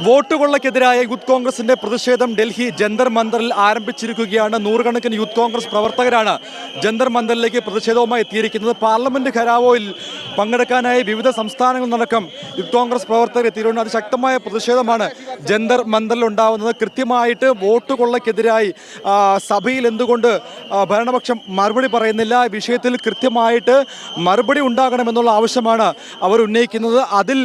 വോട്ടുകൊള്ളയ്ക്കെതിരായ youth കോൺഗ്രസിന്റെ പ്രതിഷേധം ഡൽഹി ജന്തർ മന്ദറിൽ ആരംഭിച്ചിരിക്കുകയാണ്. നൂറുകണക്കിന് യൂത്ത് കോൺഗ്രസ് പ്രവർത്തകരാണ് ജന്തർ മന്ദറിലേക്ക് പ്രതിഷേധവുമായി എത്തിയിരിക്കുന്നത്. പാർലമെന്റ് ഘെരാവോയിൽ പങ്കെടുക്കാനായി വിവിധ സംസ്ഥാനങ്ങളിൽ നിന്നടക്കം യൂത്ത് കോൺഗ്രസ് പ്രവർത്തകർ എത്തിയിട്ടുണ്ട്. അതിശക്തമായ പ്രതിഷേധമാണ് ജന്തർ മന്ദറിൽ ഉണ്ടാവുന്നത്. കൃത്യമായിട്ട് വോട്ടുകൊള്ളയ്ക്കെതിരായി സഭയിൽ എന്തുകൊണ്ട് ഭരണപക്ഷം മറുപടി പറയുന്നില്ല, വിഷയത്തിൽ കൃത്യമായിട്ട് മറുപടി ഉണ്ടാകണമെന്നുള്ള ആവശ്യമാണ് അവർ ഉന്നയിക്കുന്നത്. അതിൽ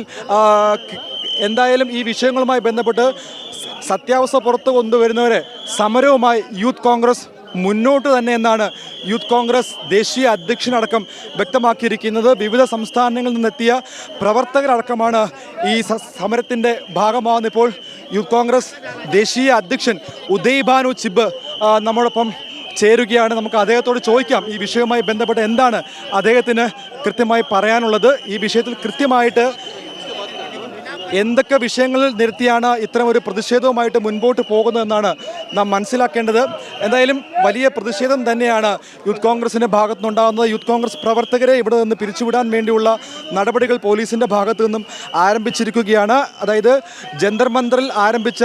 എന്തായാലും ഈ വിഷയങ്ങളുമായി ബന്ധപ്പെട്ട് സത്യാവസ്ഥ പുറത്തു കൊണ്ടുവരുന്നവരെ സമരവുമായി യൂത്ത് കോൺഗ്രസ് മുന്നോട്ട് തന്നെ എന്നാണ് യൂത്ത് കോൺഗ്രസ് ദേശീയ അധ്യക്ഷനടക്കം വ്യക്തമാക്കിയിരിക്കുന്നത്. വിവിധ സംസ്ഥാനങ്ങളിൽ നിന്നെത്തിയ പ്രവർത്തകരടക്കമാണ് ഈ സമരത്തിൻ്റെ ഭാഗമാകുന്ന. ഇപ്പോൾ യൂത്ത് കോൺഗ്രസ് ദേശീയ അധ്യക്ഷൻ ഉദയ് ഭാനു ചിബ് നമ്മോടൊപ്പം ചേരുകയാണ്. നമുക്ക് അദ്ദേഹത്തോട് ചോദിക്കാം ഈ വിഷയവുമായി ബന്ധപ്പെട്ട് എന്താണ് അദ്ദേഹത്തിന് കൃത്യമായി പറയാനുള്ളത്, ഈ വിഷയത്തിൽ കൃത്യമായിട്ട് എന്തൊക്കെ വിഷയങ്ങളിൽ നിർത്തിയാണ് ഇത്തരം ഒരു പ്രതിഷേധവുമായിട്ട് മുൻപോട്ട് പോകുന്നതെന്നാണ് നാം മനസ്സിലാക്കേണ്ടത്. എന്തായാലും വലിയ പ്രതിഷേധം തന്നെയാണ് യൂത്ത് കോൺഗ്രസിൻ്റെ ഭാഗത്തു നിന്നുണ്ടാകുന്നത്. യൂത്ത് കോൺഗ്രസ് പ്രവർത്തകരെ ഇവിടെ നിന്ന് പിരിച്ചുവിടാൻ വേണ്ടിയുള്ള നടപടികൾ പോലീസിൻ്റെ ഭാഗത്തു നിന്നും ആരംഭിച്ചിരിക്കുകയാണ്. അതായത് ജന്തർ മന്ദറിൽ ആരംഭിച്ച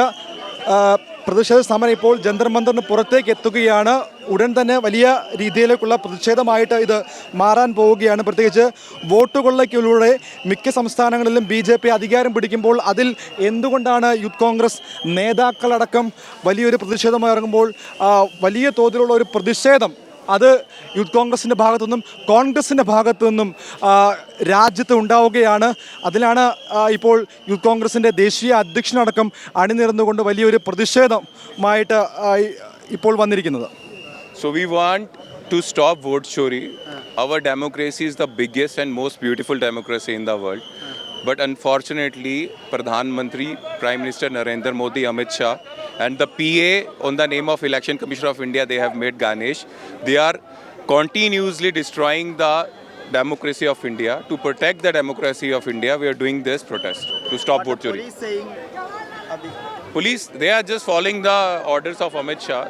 പ്രതിഷേധ സമരം ഇപ്പോൾ ജന്തർ മന്ദറിന് പുറത്തേക്ക് എത്തുകയാണ്. ഉടൻ തന്നെ വലിയ രീതിയിലേക്കുള്ള പ്രതിഷേധമായിട്ട് ഇത് മാറാൻ പോവുകയാണ്. പ്രത്യേകിച്ച് വോട്ടുകൊള്ളയ്ക്കിലൂടെ മിക്ക സംസ്ഥാനങ്ങളിലും BJP അധികാരം പിടിക്കുമ്പോൾ അതിൽ എന്തുകൊണ്ടാണ് യൂത്ത് കോൺഗ്രസ് നേതാക്കളടക്കം വലിയൊരു പ്രതിഷേധമായി ഇറങ്ങുമ്പോൾ വലിയ തോതിലുള്ള ഒരു പ്രതിഷേധം അത് യൂത്ത് കോൺഗ്രസിൻ്റെ ഭാഗത്തു നിന്നും കോൺഗ്രസിൻ്റെ ഭാഗത്തു നിന്നും രാജ്യത്ത് ഉണ്ടാവുകയാണ്. അതിലാണ് ഇപ്പോൾ യൂത്ത് കോൺഗ്രസിൻ്റെ ദേശീയ അധ്യക്ഷനടക്കം അണിനിരന്നുകൊണ്ട് വലിയൊരു പ്രതിഷേധമായിട്ട് ഇപ്പോൾ വന്നിരിക്കുന്നത്. So we want to stop vote chori. Our democracy is the biggest and most beautiful democracy in the world. But unfortunately, Pradhan Mantri, Prime Minister Narendra Modi, Amit Shah, and the PA on the name of Election Commissioner of India, they have made Ganesh. They are continuously destroying the democracy of India. To protect the democracy of India, we are doing this protest to stop vote chori. Police, they are just following the orders of Amit Shah.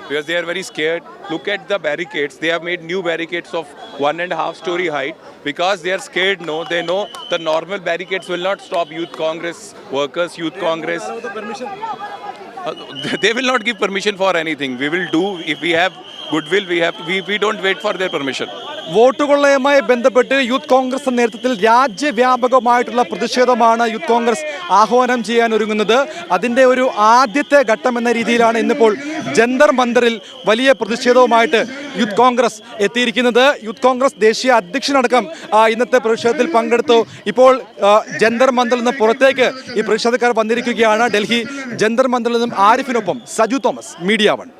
Because they are very scared. Look at the barricades. They have made new barricades of 1.5 story height because they are scared. No, they know the normal barricades will not stop Youth Congress workers, Youth Congress. They will not give permission for anything. We will do, if we have goodwill, we don't wait for their permission. വോട്ടുകൊള്ളയുമായി ബന്ധപ്പെട്ട് youth Congress നേതൃത്വത്തിൽ രാജ്യവ്യാപകമായിട്ടുള്ള പ്രതിഷേധമാണ് youth Congress ആഹ്വാനം ചെയ്യാൻ ഒരുങ്ങുന്നത്. അതിൻ്റെ ഒരു ആദ്യത്തെ ഘട്ടം എന്ന രീതിയിലാണ് ഇന്നിപ്പോൾ ജന്തർ മന്ദറിൽ വലിയ പ്രതിഷേധവുമായിട്ട് യൂത്ത് കോൺഗ്രസ് എത്തിയിരിക്കുന്നത്. യൂത്ത് കോൺഗ്രസ് ദേശീയ അധ്യക്ഷനടക്കം ഇന്നത്തെ പ്രതിഷേധത്തിൽ പങ്കെടുത്തു. ഇപ്പോൾ ജന്തർ മന്ദറിൽ നിന്ന് പുറത്തേക്ക് ഈ പ്രതിഷേധക്കാർ വന്നിരിക്കുകയാണ്. ഡൽഹി ജന്തർ മന്ദറിൽ നിന്നും ആരിഫിനൊപ്പം സജു തോമസ്, മീഡിയ 1.